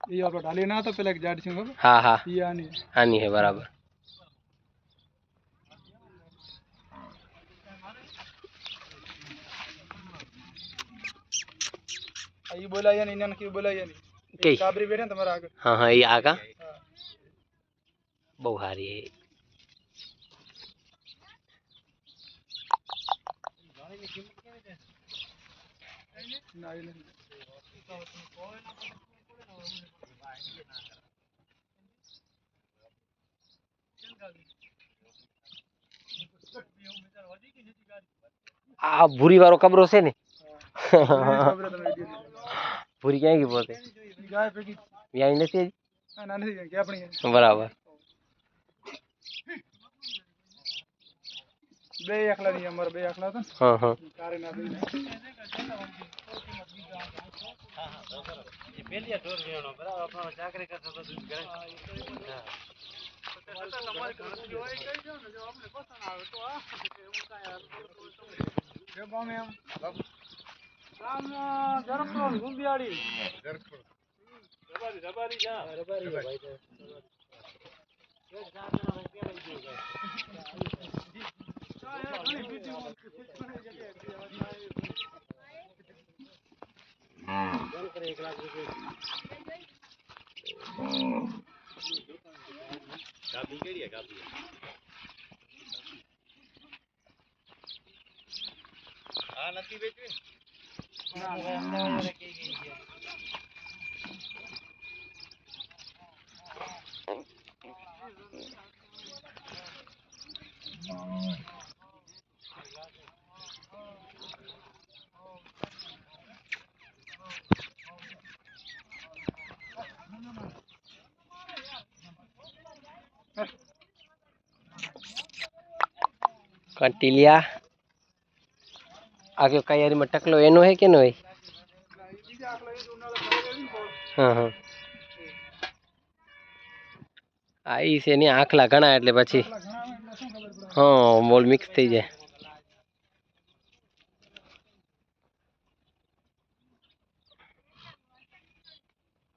ये आप डाली ना तो पहले एक जाट सिंह खबर हाँ हाँ ये आनी है बराबर। ये बोला या नहीं इन्होंने क्यों बोला या नहीं कई काबरी बैठे तुम्हारा आगे हाँ हाँ ये आगा बहु हारी है। आ भूरी वारो कब्रो से ने भूरी क्या की बोलते यही नहीं बराबर बे एकला नहीं हमर बे एकला तो हाँ हाँ कारे ना दे ये पहली डोर लेनो बराबर अपना चाकरी करता तो दूध गरम તમારી ગણતરી હોય કઈ જો ને જો આપણે પસંદ આવે તો આ ઉનકા યાર જો ગામ એમ ગામ જરપુર ગુંબિયાળી જરપુર રબારી જા રબારી ભાઈ તો એક ચાર જણા ભાઈ પેલા જ ગયો હા યાર ઘણી બીજી ઘણી જગ્યાએ જન કરે 1 લાખ રૂપિયા काफी केड़ी है काफी हां नती बेचवी ना अंदर के गई है कंटिलिया आगे कयारी में टकलो एनो है के नो है हाँ हाँ आई से नहीं आखला घना એટલે પછી हाँ मोल मिक्स થઈ જાય।